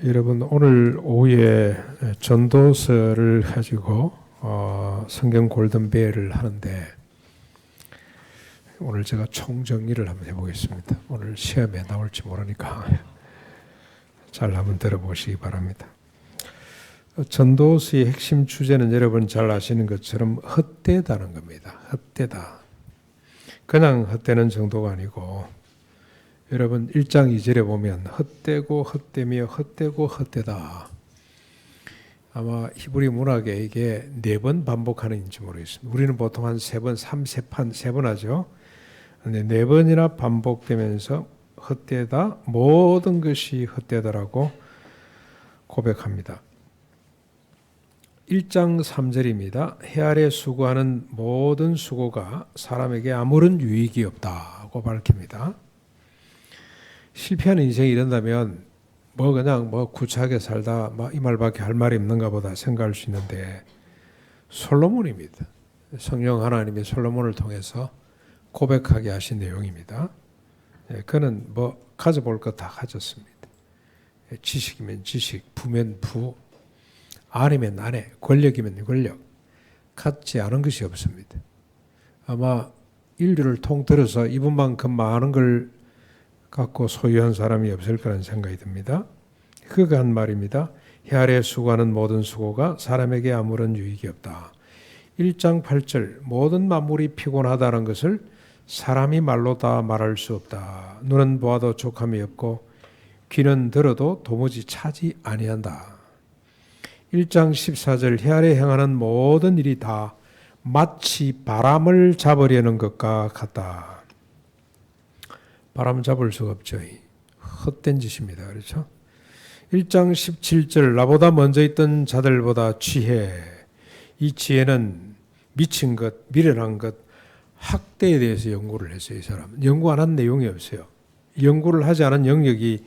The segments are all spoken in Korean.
여러분, 오늘 오후에 전도서를 가지고 성경 골든벨을 하는데, 오늘 제가 총정리를 한번 해보겠습니다. 오늘 시험에 나올지 모르니까 잘 한번 들어보시기 바랍니다. 전도서의 핵심 주제는 여러분 잘 아시는 것처럼 헛되다는 겁니다. 헛되다. 그냥 헛되는 정도가 아니고, 여러분 1장 2절에 보면 헛되고 헛되며 헛되고 헛되다. 아마 히브리 문학에 이게 4번 반복하는지 모르겠습니다. 우리는 보통 한 3번, 3번 하죠. 근데 4번이나 반복되면서 헛되다, 모든 것이 헛되다라고 고백합니다. 1장 3절입니다. 해 아래 수고하는 모든 수고가 사람에게 아무런 유익이 없다고 밝힙니다. 실패하는 인생이 이런다면 그냥 구차하게 살다 이 말밖에 할 말이 없는가 보다 생각할 수 있는데, 솔로몬입니다. 성령 하나님이 솔로몬을 통해서 고백하게 하신 내용입니다. 그는 가져볼 것 다 가졌습니다. 지식이면 지식, 부면 부, 아내면 아내, 권력이면 권력, 갖지 않은 것이 없습니다. 아마 인류를 통틀어서 이분만큼 많은 걸 갖고 소유한 사람이 없을 거라는 생각이 듭니다. 그가 한 말입니다. 해 아래 수고하는 모든 수고가 사람에게 아무런 유익이 없다. 1장 8절 모든 만물이 피곤하다는 것을 사람이 말로 다 말할 수 없다. 눈은 보아도 족함이 없고 귀는 들어도 도무지 차지 아니한다. 1장 14절 해 아래 행하는 모든 일이 다 마치 바람을 잡으려는 것과 같다. 바람 잡을 수가 없죠. 헛된 짓입니다. 그렇죠? 1장 17절 나보다 먼저 있던 자들보다 취해. 이 지혜는 미친 것, 미련한 것, 학대에 대해서 연구를 했어요. 이 사람은. 연구 안 한 내용이 없어요. 연구를 하지 않은 영역이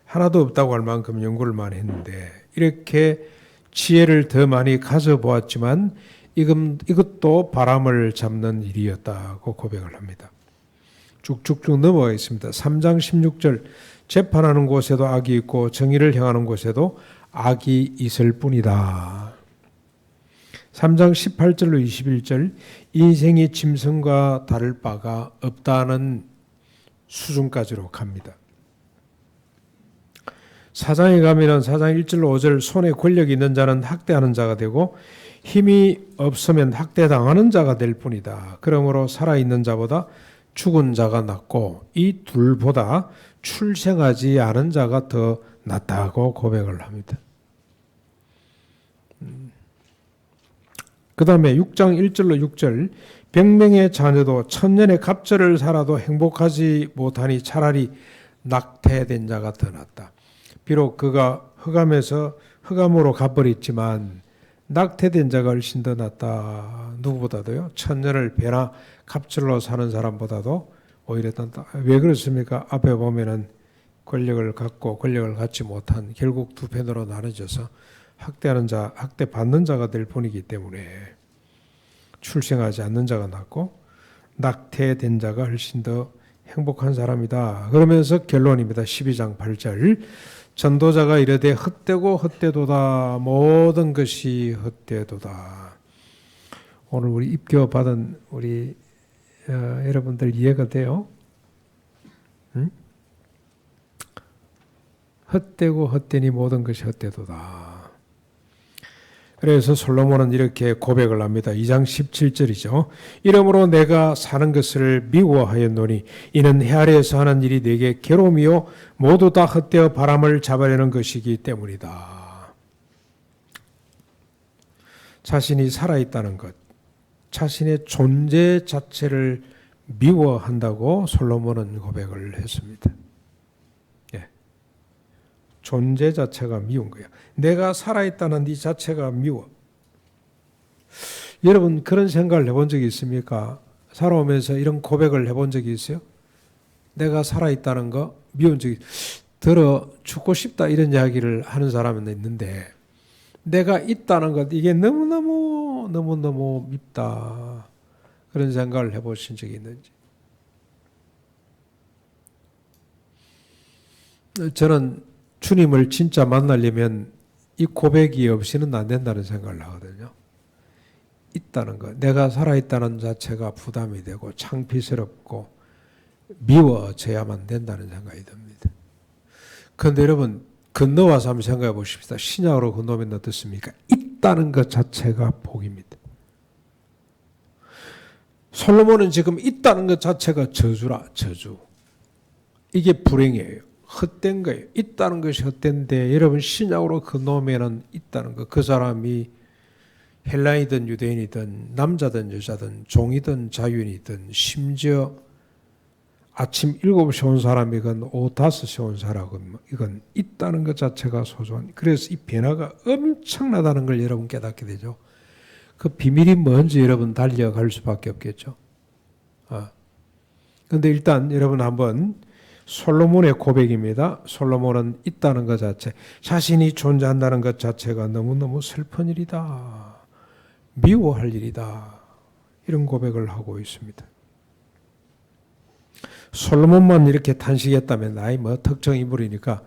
하나도 없다고 할 만큼 연구를 많이 했는데, 이렇게 지혜를 더 많이 가져보았지만 이것도 바람을 잡는 일이었다고 고백을 합니다. 쭉쭉쭉 넘어가겠습니다. 3장 16절 재판하는 곳에도 악이 있고 정의를 행하는 곳에도 악이 있을 뿐이다. 3장 18절로 21절 인생이 짐승과 다를 바가 없다는 수준까지로 갑니다. 4장에 가면 4장 1절로 5절 손에 권력이 있는 자는 학대하는 자가 되고 힘이 없으면 학대당하는 자가 될 뿐이다. 그러므로 살아있는 자보다 죽은 자가 낫고 이 둘보다 출생하지 않은 자가 더 낫다고 고백을 합니다. 그 다음에 6장 1절로 6절 100명의 자녀도 천년의 갑절을 살아도 행복하지 못하니 차라리 낙태된 자가 더 낫다. 비록 그가 흑암으로 가버렸지만 낙태된 자가 훨씬 더 낫다. 누구보다도요. 천년을 배나 갑절로 사는 사람보다도 오히려 더 낫다. 왜 그렇습니까? 앞에 보면은 권력을 갖고 권력을 갖지 못한 결국 두 편으로 나눠져서 학대하는 자, 학대받는 자가 될 뿐이기 때문에 출생하지 않는 자가 낫고 낙태된 자가 훨씬 더 행복한 사람이다. 그러면서 결론입니다. 12장 8절 전도자가 이르되 헛되고 헛되도다. 모든 것이 헛되도다. 오늘 우리 입교받은 우리 여러분들 이해가 돼요? 응? 헛되고 헛되니 모든 것이 헛되도다. 그래서 솔로몬은 이렇게 고백을 합니다. 2장 17절이죠. 이러므로 내가 사는 것을 미워하였노니 이는 해 아래에서 하는 일이 내게 괴로움이요 모두 다 헛되어 바람을 잡아내는 것이기 때문이다. 자신이 살아있다는 것, 자신의 존재 자체를 미워한다고 솔로몬은 고백을 했습니다. 존재 자체가 미운 거야. 내가 살아있다는 이 자체가 미워. 여러분 그런 생각을 해본 적이 있습니까? 살아오면서 이런 고백을 해본 적이 있어요? 내가 살아있다는 거 미운 적이 들어 죽고 싶다 이런 이야기를 하는 사람은 있는데, 내가 있다는 것 이게 너무너무 밉다. 그런 생각을 해보신 적이 있는지. 저는 주님을 진짜 만나려면 이 고백이 없이는 안 된다는 생각을 하거든요. 있다는 것, 내가 살아있다는 자체가 부담이 되고 창피스럽고 미워져야만 된다는 생각이 듭니다. 그런데 여러분 건너와서 한번 생각해 보십시다. 신약으로 건너면 어떻습니까? 있다는 것 자체가 복입니다. 솔로몬은 지금 있다는 것 자체가 저주라, 저주. 이게 불행이에요. 헛된 거예요. 있다는 것이 헛된데 여러분 신약으로 건너면은 있다는 것, 그 사람이 헬라인이든 유대인이든 남자든 여자든 종이든 자유인이든 심지어 아침 7시에 온 사람이건 오후 5시에 온 사람이건 이건 있다는 것 자체가 소중한. 그래서 이 변화가 엄청나다는 걸 여러분 깨닫게 되죠. 그 비밀이 뭔지 여러분 달려갈 수밖에 없겠죠. 그런데 일단 여러분 한번 솔로몬의 고백입니다. 솔로몬은 있다는 것 자체, 자신이 존재한다는 것 자체가 너무너무 슬픈 일이다. 미워할 일이다. 이런 고백을 하고 있습니다. 솔로몬만 이렇게 탄식했다면 나이 특정 인물이니까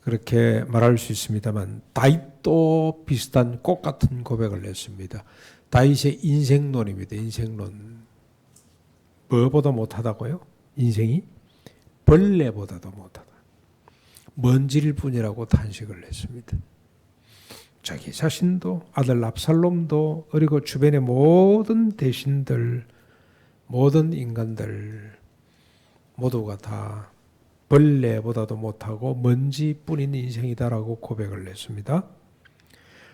그렇게 말할 수 있습니다만 다윗도 비슷한 꽃 같은 고백을 했습니다. 다윗의 인생론입니다. 인생론. 뭐보다 못하다고요? 인생이? 벌레보다도 못하다. 먼지일 뿐이라고 탄식을 했습니다. 자기 자신도 아들 압살롬도 그리고 주변의 모든 대신들, 모든 인간들 모두가 다 벌레보다도 못하고 먼지뿐인 인생이다라고 고백을 했습니다.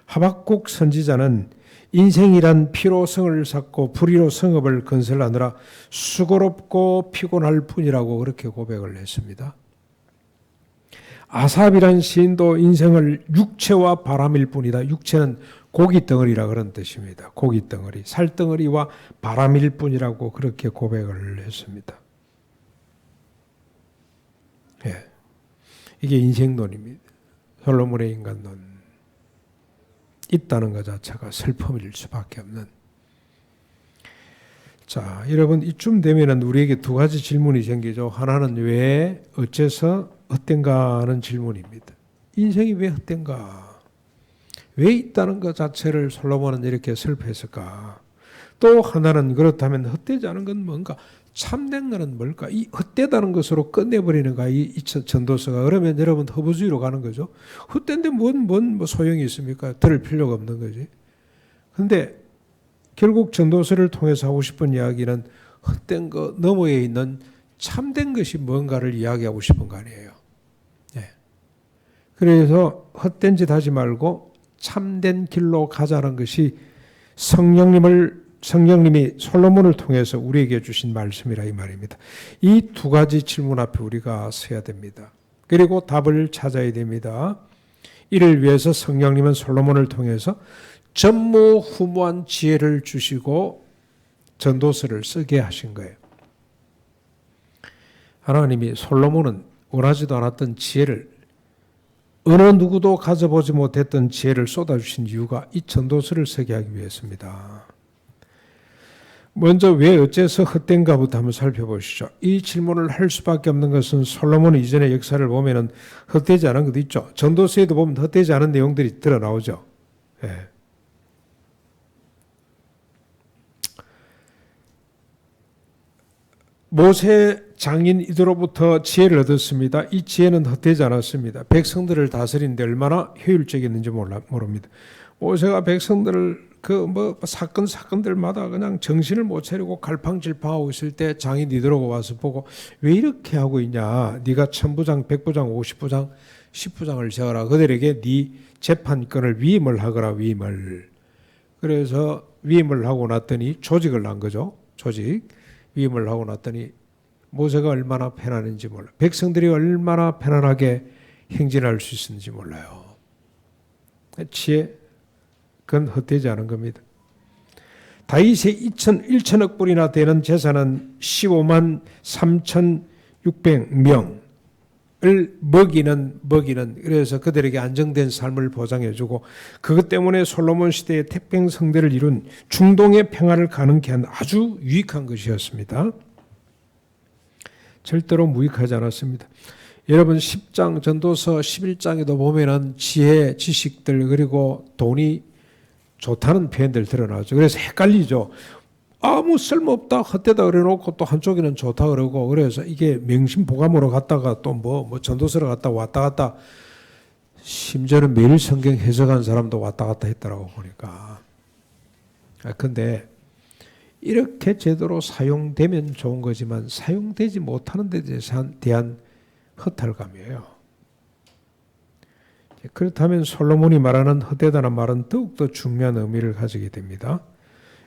하박국 선지자는 인생이란 피로 성을 쌓고 불의로 성읍을 건설하느라 수고롭고 피곤할 뿐이라고 그렇게 고백을 했습니다. 아삽이란 시인도 인생을 육체와 바람일 뿐이다. 육체는 고기 덩어리라 그런 뜻입니다. 고기 덩어리, 살 덩어리와 바람일 뿐이라고 그렇게 고백을 했습니다. 예, 이게 인생론입니다. 솔로몬의 인간론. 있다는 것 자체가 슬픔일 수밖에 없는. 자, 여러분 이쯤 되면은 우리에게 두 가지 질문이 생기죠. 하나는 왜, 어째서 헛된가 하는 질문입니다. 인생이 왜 헛된가? 왜 있다는 것 자체를 솔로몬은 이렇게 슬퍼했을까? 또 하나는 그렇다면 헛되지 않은 건 뭔가? 참된 것은 뭘까? 이 헛되다는 것으로 끝내버리는 거야, 이 전도서가. 그러면 여러분 허무주의로 가는 거죠. 헛된데 뭔 소용이 있습니까? 들을 필요가 없는 거지. 그런데 결국 전도서를 통해서 하고 싶은 이야기는 헛된 것 너머에 있는 참된 것이 뭔가를 이야기하고 싶은 거 아니에요. 네. 그래서 헛된 짓 하지 말고 참된 길로 가자는 것이 성령님이 솔로몬을 통해서 우리에게 주신 말씀이라 이 말입니다. 이 두 가지 질문 앞에 우리가 서야 됩니다. 그리고 답을 찾아야 됩니다. 이를 위해서 성령님은 솔로몬을 통해서 전무후무한 지혜를 주시고 전도서를 쓰게 하신 거예요. 하나님이 솔로몬은 원하지도 않았던 지혜를, 어느 누구도 가져보지 못했던 지혜를 쏟아주신 이유가 이 전도서를 쓰게 하기 위해서입니다. 먼저 왜 어째서 헛된가부터 한번 살펴보시죠. 이 질문을 할 수밖에 없는 것은 솔로몬 이전의 역사를 보면 헛되지 않은 것도 있죠. 전도서에도 보면 헛되지 않은 내용들이 드러나오죠. 예. 모세 장인 이들로부터 지혜를 얻었습니다. 이 지혜는 헛되지 않았습니다. 백성들을 다스리는데 얼마나 효율적이었는지 모릅니다. 모세가 백성들을 사건들마다 그냥 정신을 못 차리고 갈팡질팡하고 있을 때 장인 이들로가 와서 보고 왜 이렇게 하고 있냐. 네가 1000부장, 100부장, 50부장, 10부장을 세워라. 그들에게 네 재판권을 위임을 하거라. 위임을. 그래서 위임을 하고 났더니 조직을 한 거죠. 조직. 위임을 하고 났더니 모세가 얼마나 편안한지 몰라요. 백성들이 얼마나 편안하게 행진할 수 있었는지 몰라요. 지혜, 그건 헛되지 않은 겁니다. 다윗의 1천억 불이나 되는 재산은 15만 3,600명을 먹이는 그래서 그들에게 안정된 삶을 보장해주고 그것 때문에 솔로몬 시대의 태평성대를 이룬 중동의 평화를 가능케 한 아주 유익한 것이었습니다. 절대로 무익하지 않았습니다. 여러분 10장 전도서 11장에도 보면은 지혜, 지식들 그리고 돈이 좋다는 표현들 드러나죠. 그래서 헷갈리죠. 아무 쓸모없다 헛되다 그래놓고 또 한쪽에는 좋다 그러고, 그래서 이게 명심보감으로 갔다가 또 뭐 전도서로 갔다 왔다 갔다, 심지어는 매일 성경 해석한 사람도 왔다 갔다 했더라고 보니까. 근데 이렇게 제대로 사용되면 좋은 거지만 사용되지 못하는 데 대한 허탈감이에요. 그렇다면 솔로몬이 말하는 헛되다는 말은 더욱더 중요한 의미를 가지게 됩니다.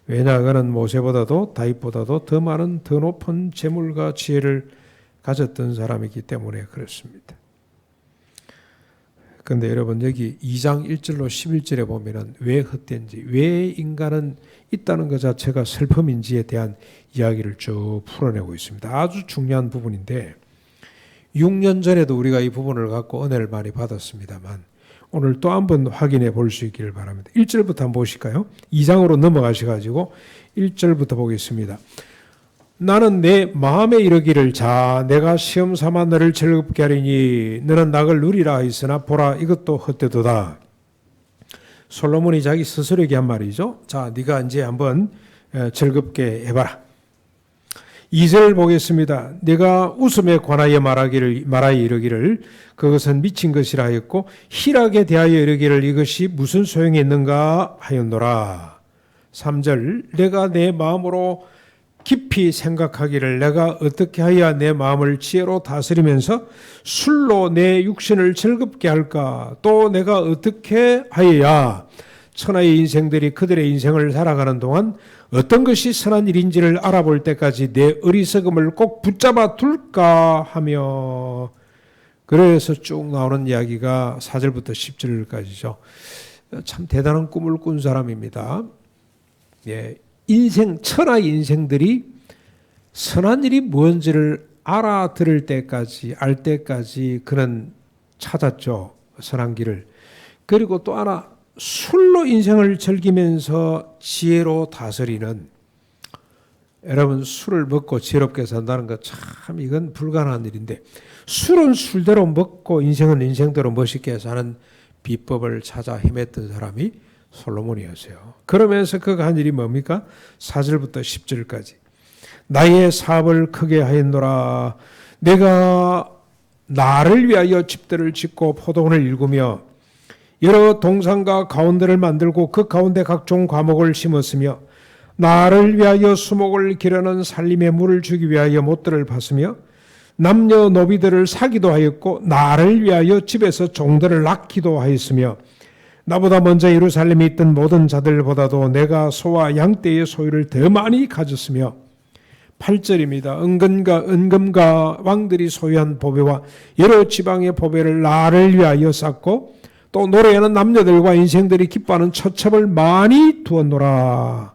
왜냐, 그는 모세보다도 다윗보다도 더 많은 더 높은 재물과 지혜를 가졌던 사람이기 때문에 그렇습니다. 그런데 여러분 여기 2장 1절로 11절에 보면은 왜 헛된지, 왜 인간은 있다는 것 자체가 슬픔인지에 대한 이야기를 쭉 풀어내고 있습니다. 아주 중요한 부분인데 6년 전에도 우리가 이 부분을 갖고 은혜를 많이 받았습니다만 오늘 또 한번 확인해 볼 수 있기를 바랍니다. 1절부터 한번 보실까요? 2장으로 넘어가셔가지고 1절부터 보겠습니다. 나는 내 마음에 이르기를, 자 내가 시험 삼아 너를 즐겁게 하리니 너는 낙을 누리라 하였으나 보라 이것도 헛되도다. 솔로몬이 자기 스스로에게 한 말이죠. 자 네가 이제 한번 즐겁게 해봐라. 2절 보겠습니다. 네가 웃음에 관하여 말하여 이르기를 그것은 미친 것이라 하였고 희락에 대하여 이르기를 이것이 무슨 소용이 있는가 하였노라. 3절 내가 내 마음으로 깊이 생각하기를 내가 어떻게 하여야 내 마음을 지혜로 다스리면서 술로 내 육신을 즐겁게 할까, 또 내가 어떻게 하여야 천하의 인생들이 그들의 인생을 살아가는 동안 어떤 것이 선한 일인지를 알아볼 때까지 내 어리석음을 꼭 붙잡아 둘까 하며, 그래서 쭉 나오는 이야기가 4절부터 10절까지죠. 참 대단한 꿈을 꾼 사람입니다. 예, 천하의 인생들이 선한 일이 뭔지를 알아들을 때까지, 알 때까지 그는 찾았죠. 선한 길을. 그리고 또 하나, 술로 인생을 즐기면서 지혜로 다스리는, 여러분 술을 먹고 지혜롭게 산다는 것 참 이건 불가능한 일인데, 술은 술대로 먹고 인생은 인생대로 멋있게 사는 비법을 찾아 헤맸던 사람이 솔로몬이었어요. 그러면서 그가 한 일이 뭡니까? 4절부터 10절까지 나의 사업을 크게 하였노라. 내가 나를 위하여 집들을 짓고 포도원을 일구며 여러 동산과 가운데를 만들고 그 가운데 각종 과목을 심었으며 나를 위하여 수목을 기르는 살림의 물을 주기 위하여 못들을 팠으며 남녀 노비들을 사기도 하였고 나를 위하여 집에서 종들을 낳기도 하였으며 나보다 먼저 예루살렘에 있던 모든 자들보다도 내가 소와 양떼의 소유를 더 많이 가졌으며, 8절입니다. 은금과 왕들이 소유한 보배와 여러 지방의 보배를 나를 위하여 쌓고 또 노래하는 남녀들과 인생들이 기뻐하는 처첩을 많이 두었노라.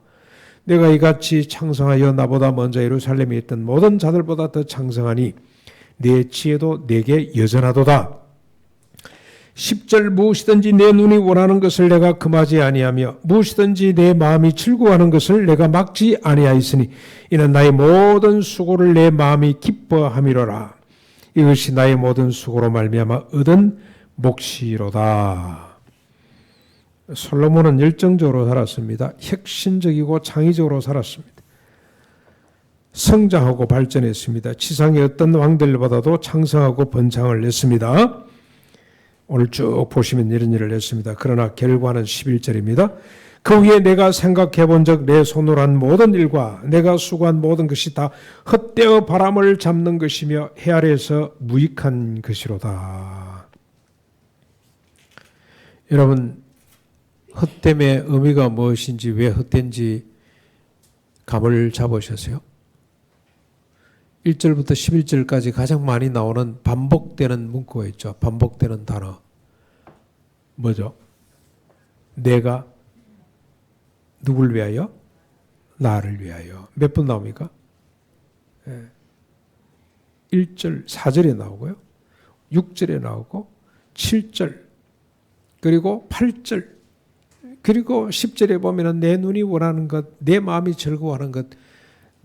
내가 이같이 창성하여 나보다 먼저 예루살렘에 있던 모든 자들보다 더 창성하니 내 지혜도 내게 여전하도다. 10절 무엇이든지 내 눈이 원하는 것을 내가 금하지 아니하며 무엇이든지 내 마음이 즐거워하는 것을 내가 막지 아니하였으니 이는 나의 모든 수고를 내 마음이 기뻐함이로라. 이것이 나의 모든 수고로 말미암아 얻은 몫이로다. 솔로몬은 열정적으로 살았습니다. 혁신적이고 창의적으로 살았습니다. 성장하고 발전했습니다. 지상의 어떤 왕들보다도 창성하고 번창을 냈습니다. 오늘 쭉 보시면 이런 일을 했습니다. 그러나 결과는 11절입니다. 그 후에 내가 생각해 본 적 내 손으로 한 모든 일과 내가 수고한 모든 것이 다 헛되어 바람을 잡는 것이며 해 아래에서 무익한 것이로다. 여러분, 헛됨의 의미가 무엇인지, 왜 헛된지 감을 잡으셨어요? 1절부터 11절까지 가장 많이 나오는 반복되는 문구가 있죠. 반복되는 단어. 뭐죠? 내가 누굴 위하여? 나를 위하여. 몇 번 나옵니까? 1절, 4절에 나오고요. 6절에 나오고 7절, 그리고 8절, 그리고 10절에 보면 내 눈이 원하는 것, 내 마음이 즐거워하는 것,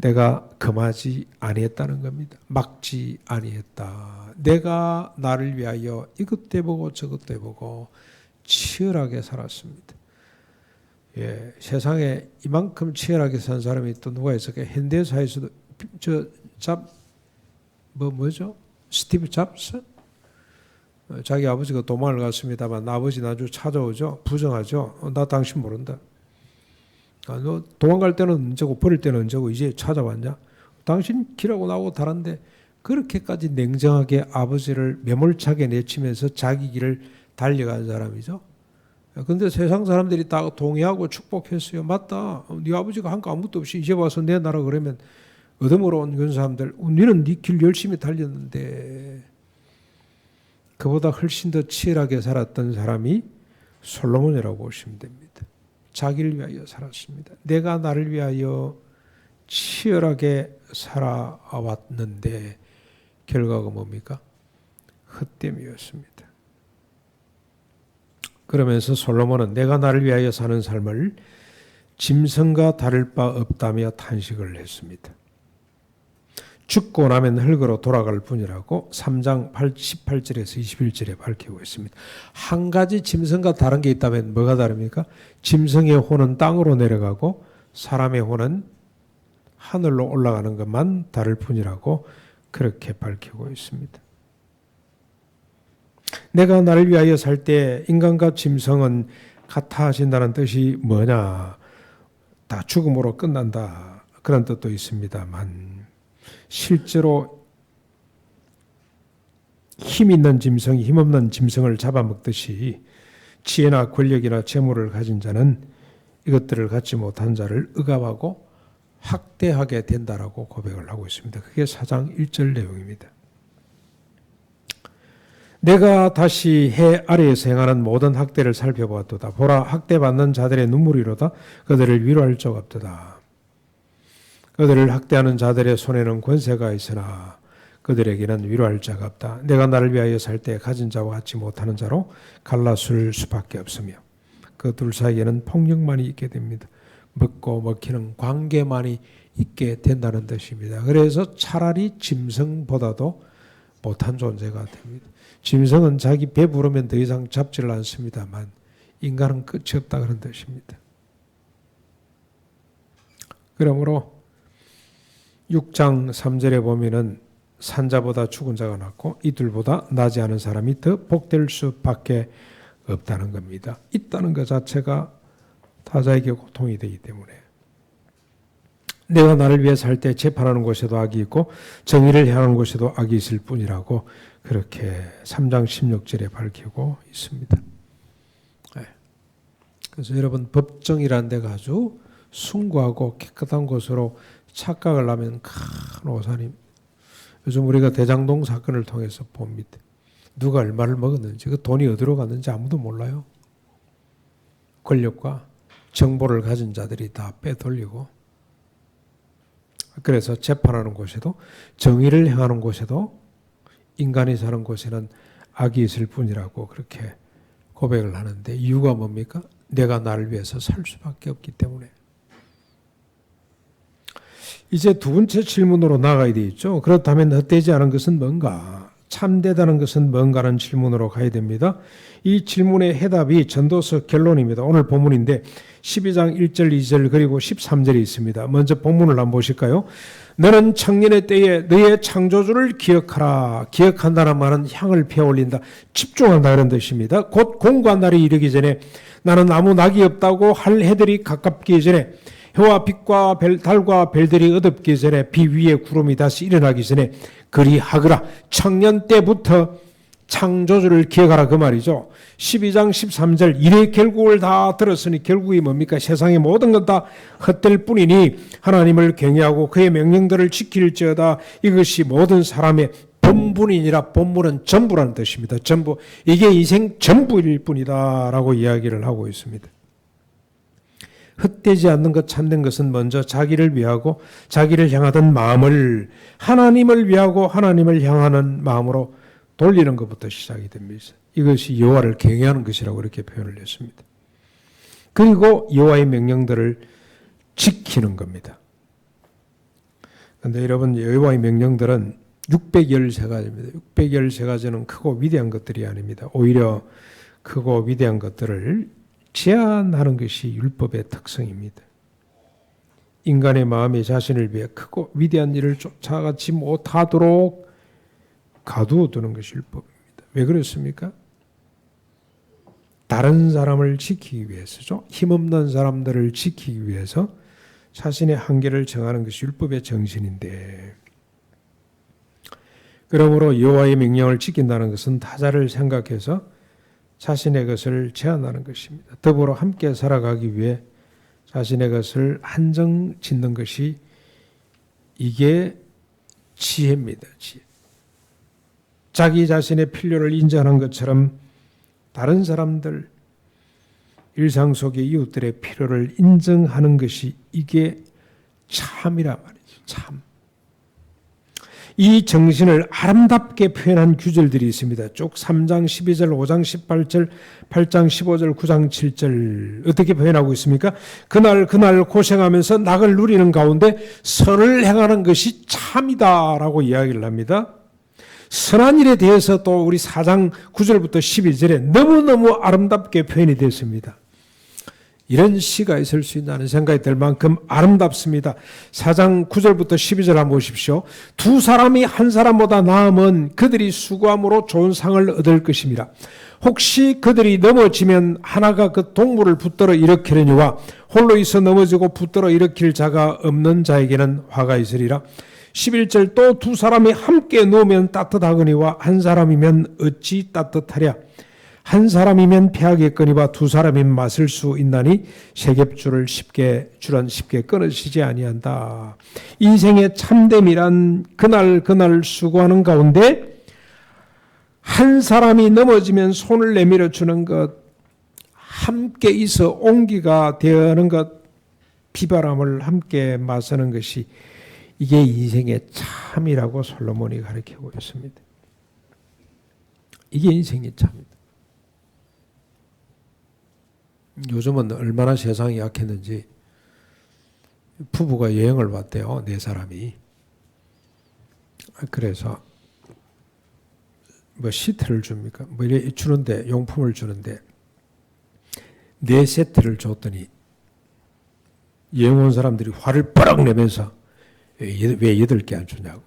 내가 금하지 아니했다는 겁니다. 막지 아니했다. 내가 나를 위하여 이것도 해보고 저것도 해보고 치열하게 살았습니다. 예, 세상에 이만큼 치열하게 산 사람이 또 누가 있을까요? 현대사에서도 뭐죠? 스티브 잡스? 자기 아버지가 도망을 갔습니다만 아버지 나중에 찾아오죠. 부정하죠. 나 당신 모른다. 너 도망갈 때는 언제고 버릴 때는 언제고 이제 찾아왔냐? 당신 길하고 나하고 다른데 그렇게까지 냉정하게 아버지를 매몰차게 내치면서 자기 길을 달려간 사람이죠. 그런데 세상 사람들이 다 동의하고 축복했어요. 맞다. 네 아버지가 한 거 아무것도 없이 이제 와서 내 나라 그러면 얻음으로 온 그런 사람들 너는 네 길 열심히 달렸는데 그보다 훨씬 더 치열하게 살았던 사람이 솔로몬이라고 보시면 됩니다. 자기를 위하여 살았습니다. 내가 나를 위하여 치열하게 살아왔는데 결과가 뭡니까? 헛됨이었습니다. 그러면서 솔로몬은 내가 나를 위하여 사는 삶을 짐승과 다를 바 없다며 탄식을 했습니다. 죽고 나면 흙으로 돌아갈 뿐이라고 3장 18절에서 21절에 밝히고 있습니다. 한 가지 짐승과 다른 게 있다면 뭐가 다릅니까? 짐승의 혼은 땅으로 내려가고 사람의 혼은 하늘로 올라가는 것만 다를 뿐이라고 그렇게 밝히고 있습니다. 내가 나를 위하여 살 때 인간과 짐승은 같아 하신다는 뜻이 뭐냐? 다 죽음으로 끝난다. 그런 뜻도 있습니다만 실제로 힘 있는 짐승이 힘없는 짐승을 잡아먹듯이 지혜나 권력이나 재물을 가진 자는 이것들을 갖지 못한 자를 억압하고 학대하게 된다라고 고백을 하고 있습니다. 그게 4장 1절 내용입니다. 내가 다시 해 아래에서 행하는 모든 학대를 살펴보았도다. 보라, 학대받는 자들의 눈물이로다. 그들을 위로할 적 없도다. 그들을 학대하는 자들의 손에는 권세가 있으나 그들에게는 위로할 자가 없다. 내가 나를 위하여 살 때 가진 자와 같지 못하는 자로 갈라설 수밖에 없으며 그 둘 사이에는 폭력만이 있게 됩니다. 먹고 먹히는 관계만이 있게 된다는 뜻입니다. 그래서 차라리 짐승보다도 못한 존재가 됩니다. 짐승은 자기 배부르면 더 이상 잡지를 않습니다만 인간은 끝이 없다 그런 뜻입니다. 그러므로 6장 3절에 보면은 산자보다 죽은 자가 낫고 이들보다 나지 않은 사람이 더 복될 수밖에 없다는 겁니다. 있다는 것 자체가 타자에게 고통이 되기 때문에 내가 나를 위해 살 때 재판하는 곳에도 악이 있고 정의를 향하는 곳에도 악이 있을 뿐이라고 그렇게 3장 16절에 밝히고 있습니다. 그래서 여러분 법정이라는 데가 아주 숭고하고 깨끗한 곳으로 착각을 하면 큰 오산입니다. 요즘 우리가 대장동 사건을 통해서 봅니다. 누가 얼마를 먹었는지 그 돈이 어디로 갔는지 아무도 몰라요. 권력과 정보를 가진 자들이 다 빼돌리고 그래서 재판하는 곳에도 정의를 행하는 곳에도 인간이 사는 곳에는 악이 있을 뿐이라고 그렇게 고백을 하는데 이유가 뭡니까? 내가 나를 위해서 살 수밖에 없기 때문에. 이제 두 번째 질문으로 나가야 되겠죠. 그렇다면 헛되지 않은 것은 뭔가? 참되다는 것은 뭔가라는 질문으로 가야 됩니다. 이 질문의 해답이 전도서 결론입니다. 오늘 본문인데 12장 1절 2절 그리고 13절이 있습니다. 먼저 본문을 한번 보실까요? 너는 청년의 때에 너의 창조주를 기억하라. 기억한다는 말은 향을 피어올린다. 집중한다 그런 뜻입니다. 곧 공고한 날이 이르기 전에 나는 아무 낙이 없다고 할 해들이 가깝기 전에 해와 빛과 달과 별들이 어둡기 전에 비 위에 구름이 다시 일어나기 전에 그리하거라. 청년 때부터 창조주를 기억하라 그 말이죠. 12장 13절 일의 결국을 다 들었으니 결국이 뭡니까? 세상의 모든 것 다 헛될 뿐이니 하나님을 경외하고 그의 명령들을 지킬지어다. 이것이 모든 사람의 본분이니라. 본분은 전부라는 뜻입니다. 전부. 이게 인생 전부일 뿐이다 라고 이야기를 하고 있습니다. 헛되지 않는 것 참된 것은 먼저 자기를 위하고 자기를 향하던 마음을 하나님을 위하고 하나님을 향하는 마음으로 돌리는 것부터 시작이 됩니다. 이것이 여호와를 경외하는 것이라고 이렇게 표현을 했습니다. 그리고 여호와의 명령들을 지키는 겁니다. 그런데 여러분, 여호와의 명령들은 613가지입니다. 613가지는 크고 위대한 것들이 아닙니다. 오히려 크고 위대한 것들을 제한하는 것이 율법의 특성입니다. 인간의 마음이 자신을 위해 크고 위대한 일을 쫓아가지 못하도록 가두어 두는 것이 율법입니다. 왜 그렇습니까? 다른 사람을 지키기 위해서죠. 힘없는 사람들을 지키기 위해서 자신의 한계를 정하는 것이 율법의 정신인데, 그러므로 여호와의 명령을 지킨다는 것은 타자를 생각해서 자신의 것을 제한하는 것입니다. 더불어 함께 살아가기 위해 자신의 것을 한정 짓는 것이, 이게 지혜입니다. 지혜. 자기 자신의 필요를 인정하는 것처럼 다른 사람들, 일상 속의 이웃들의 필요를 인정하는 것이, 이게 참이란 말이죠. 참. 이 정신을 아름답게 표현한 구절들이 있습니다. 쭉 3장 12절, 5장 18절, 8장 15절, 9장 7절 어떻게 표현하고 있습니까? 그날 고생하면서 낙을 누리는 가운데 선을 행하는 것이 참이다라고 이야기를 합니다. 선한 일에 대해서 또 우리 4장 9절부터 11절에 너무너무 아름답게 표현이 됐습니다. 이런 시가 있을 수 있다는 생각이 들 만큼 아름답습니다. 4장 9절부터 12절 한번 보십시오. 두 사람이 한 사람보다 나으면 그들이 수고함으로 좋은 상을 얻을 것입니다. 혹시 그들이 넘어지면 하나가 그 동물을 붙들어 일으키려니와 홀로 있어 넘어지고 붙들어 일으킬 자가 없는 자에게는 화가 있으리라. 11절, 또 두 사람이 함께 누우면 따뜻하거니와 한 사람이면 어찌 따뜻하랴. 한 사람이면 패하겠거니와 두 사람이면 맞을 수 있나니 세귑줄은 쉽게 끊어지지 아니한다. 인생의 참됨이란 그날 수고하는 가운데 한 사람이 넘어지면 손을 내밀어 주는 것, 함께 있어 온기가 되어가는 것, 비바람을 함께 맞서는 것이, 이게 인생의 참이라고 솔로몬이 가르치고 있습니다. 이게 인생의 참입니다. 요즘은 얼마나 세상이 약했는지 부부가 여행을 왔대요. 네 사람이. 그래서 뭐 시트를 줍니까? 뭐 이래 주는데, 용품을 주는데 4세트를 줬더니 여행 온 사람들이 화를 뻐럭 내면서 왜 8개 안 주냐고.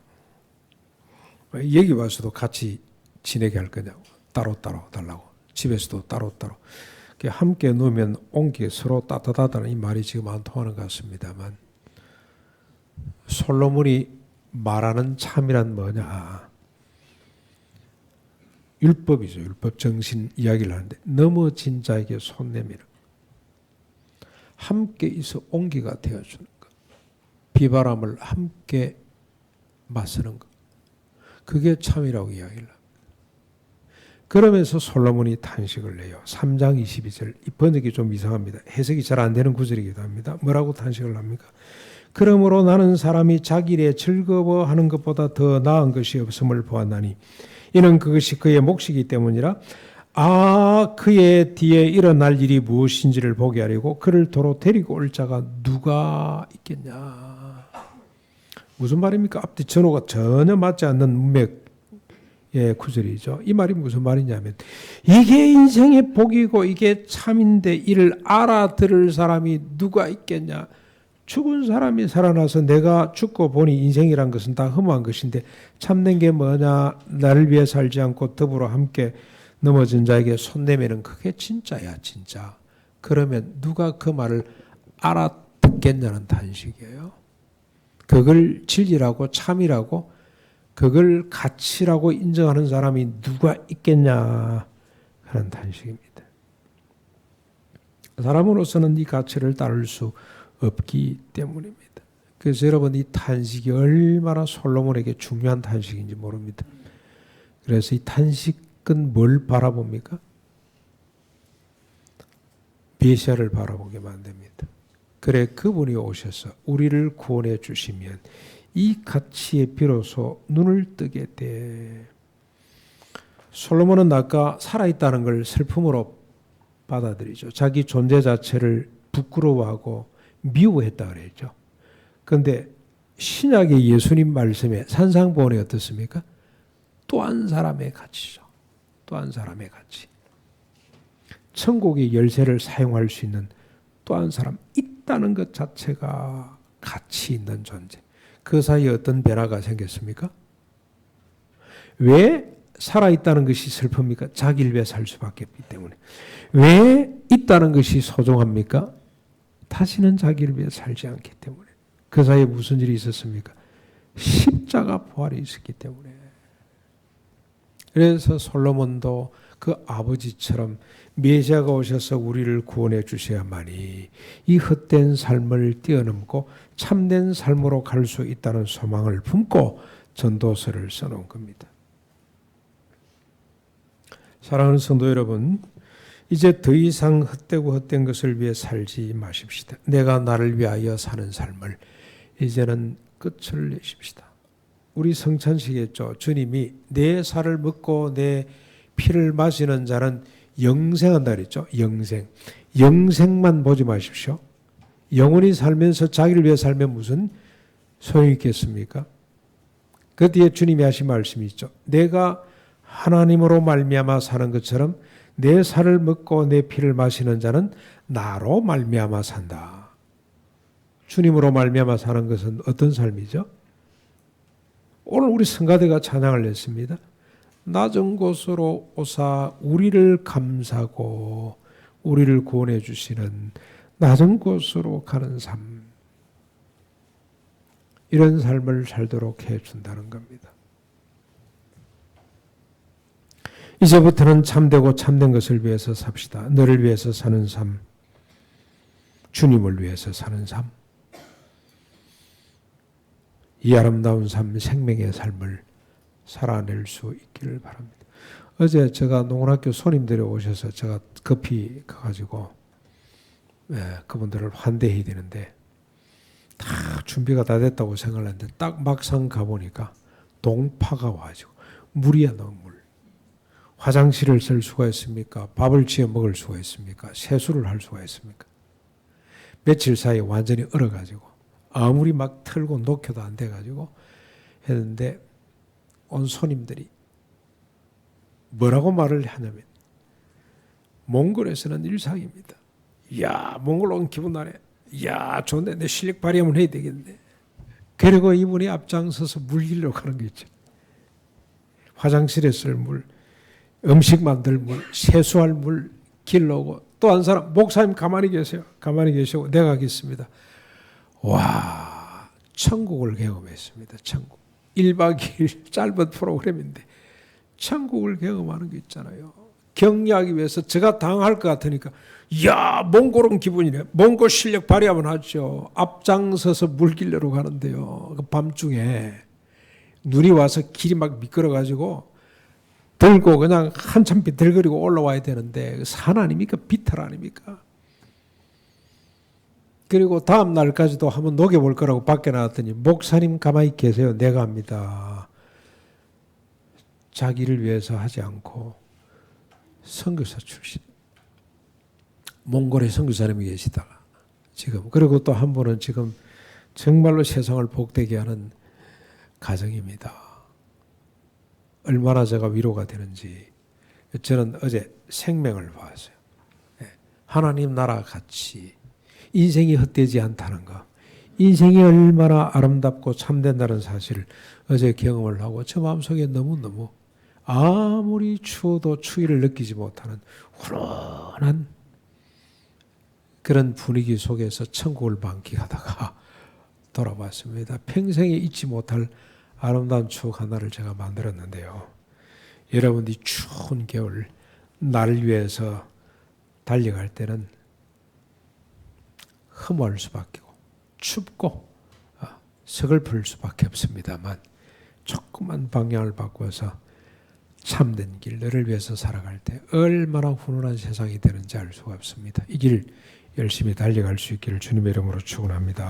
여기 와서도 같이 지내게 할 거냐고. 따로따로 달라고. 집에서도 따로따로. 함께 누우면 온기, 서로 따뜻하다는 이 말이 지금 안 통하는 것 같습니다만, 솔로몬이 말하는 참이란 뭐냐. 율법이죠. 율법 정신 이야기를 하는데, 넘어진 자에게 손 내밀어 함께 있어 온기가 되어주는 것, 비바람을 함께 맞서는 것, 그게 참이라고 이야기를 합니다. 그러면서 솔로몬이 탄식을 내요. 3장 22절. 이 번역이 좀 이상합니다. 해석이 잘 안 되는 구절이기도 합니다. 뭐라고 탄식을 합니까? 그러므로 나는 사람이 자기 일에 즐거워하는 것보다 더 나은 것이 없음을 보았나니 이는 그것이 그의 몫이기 때문이라. 그의 뒤에 일어날 일이 무엇인지를 보게 하려고 그를 도로 데리고 올 자가 누가 있겠냐. 무슨 말입니까? 앞뒤 전호가 전혀 맞지 않는 문맥 구절이죠. 이 말이 무슨 말이냐면, 이게 인생의 복이고 이게 참인데 이를 알아들을 사람이 누가 있겠냐. 죽은 사람이 살아나서 내가 죽고 보니 인생이란 것은 다 허무한 것인데 참된 게 뭐냐. 나를 위해 살지 않고 더불어 함께 넘어진 자에게 손 내미는, 그게 진짜야 진짜. 그러면 누가 그 말을 알아듣겠냐는 탄식이에요. 그걸 진리라고 참이라고 그걸 가치라고 인정하는 사람이 누가 있겠냐 하는 탄식입니다. 사람으로서는 이 가치를 따를 수 없기 때문입니다. 그래서 여러분, 이 탄식이 얼마나 솔로몬에게 중요한 탄식인지 모릅니다. 그래서 이 탄식은 뭘 바라봅니까? 메시아를 바라보게 만듭니다. 그래, 그분이 오셔서 우리를 구원해 주시면 이 가치에 비로소 눈을 뜨게 돼. 솔로몬은 아까 살아있다는 걸 슬픔으로 받아들이죠. 자기 존재 자체를 부끄러워하고 미워했다 그랬죠. 그런데 신약의 예수님 말씀에 산상보원이 어떻습니까? 또 한 사람의 가치죠. 또 한 사람의 가치. 천국의 열쇠를 사용할 수 있는 또 한 사람 있다는 것 자체가 가치 있는 존재. 그 사이에 어떤 변화가 생겼습니까? 왜 살아있다는 것이 슬픕니까? 자기를 위해 살 수밖에 없기 때문에. 왜 있다는 것이 소중합니까? 다시는 자기를 위해 살지 않기 때문에. 그 사이에 무슨 일이 있었습니까? 십자가 부활이 있었기 때문에. 그래서 솔로몬도 그 아버지처럼 메시아가 오셔서 우리를 구원해 주셔야만이 이 헛된 삶을 뛰어넘고 참된 삶으로 갈 수 있다는 소망을 품고 전도서를 써놓은 겁니다. 사랑하는 성도 여러분, 이제 더 이상 헛되고 헛된 것을 위해 살지 마십시다. 내가 나를 위하여 사는 삶을 이제는 끝을 내십시다. 우리 성찬식에 있죠. 주님이 내 살을 먹고 내 피를 마시는 자는 영생한다 그랬죠. 영생. 영생만 보지 마십시오. 영원히 살면서 자기를 위해 살면 무슨 소용이 있겠습니까? 그 뒤에 주님이 하신 말씀이 있죠. 내가 하나님으로 말미암아 사는 것처럼 내 살을 먹고 내 피를 마시는 자는 나로 말미암아 산다. 주님으로 말미암아 사는 것은 어떤 삶이죠? 오늘 우리 성가대가 찬양을 했습니다. 낮은 곳으로 오사 우리를 감사하고 우리를 구원해 주시는 낮은 곳으로 가는 삶. 이런 삶을 살도록 해준다는 겁니다. 이제부터는 참되고 참된 것을 위해서 삽시다. 너를 위해서 사는 삶, 주님을 위해서 사는 삶, 이 아름다운 삶, 생명의 삶을 살아낼 수 있기를 바랍니다. 어제 제가 농원학교 손님들이 오셔서 제가 급히 가가지고 그분들을 환대해야 되는데 다 준비가 다 됐다고 생각을 했는데 딱 막상 가보니까 동파가 와가지고 물이야 너무 물. 화장실을 쓸 수가 있습니까? 밥을 지어 먹을 수가 있습니까? 세수를 할 수가 있습니까? 며칠 사이에 완전히 얼어가지고 아무리 막 틀고 녹여도 안 돼가지고 했는데 온 손님들이 뭐라고 말을 하냐면 몽골에서는 일상입니다. 이야 몽골 온 기분 나네. 이야 좋네. 내 실력 발휘하면 해야 되겠네. 그리고 이분이 앞장서서 물 길려고 하는 거 있죠. 화장실에 쓸 물, 음식 만들 물, 세수할 물 길러오고 또 한 사람 목사님 가만히 계세요. 가만히 계시고 내가 하겠습니다. 와 천국을 경험했습니다. 천국. 1박 2일 짧은 프로그램인데 천국을 경험하는 게 있잖아요. 격리하기 위해서 제가 당할 것 같으니까 이야 몽골은 기분이네. 몽골 실력 발휘하면 하죠. 앞장서서 물 길러러 가는데요. 그 밤중에 눈이 와서 길이 막 미끄러가지고 들고 그냥 한참 비틀거리고 올라와야 되는데 산 아닙니까? 비탈 아닙니까? 그리고 다음 날까지도 한번 녹여볼 거라고 밖에 나왔더니 목사님 가만히 계세요. 내가 합니다. 자기를 위해서 하지 않고 선교사 출신. 몽골에 선교사님이 계시다가 지금 그리고 또 한 분은 지금 정말로 세상을 복되게 하는 가정입니다. 얼마나 제가 위로가 되는지. 저는 어제 생명을 봤어요. 하나님 나라 같이 인생이 헛되지 않다는 것, 인생이 얼마나 아름답고 참된다는 사실을 어제 경험을 하고 저 마음속에 너무너무 아무리 추워도 추위를 느끼지 못하는 훈훈한 그런 분위기 속에서 천국을 만끽하다가 돌아봤습니다. 평생에 잊지 못할 아름다운 추억 하나를 제가 만들었는데요. 여러분들이 추운 겨울 나를 위해서 달려갈 때는 흠모할 수밖에 없고 춥고 서글플 수밖에 없습니다만 조금만 방향을 바꿔서 참된 길 너를 위해서 살아갈 때 얼마나 훈훈한 세상이 되는지 알 수가 없습니다. 이 길 열심히 달려갈 수 있기를 주님의 이름으로 축원합니다.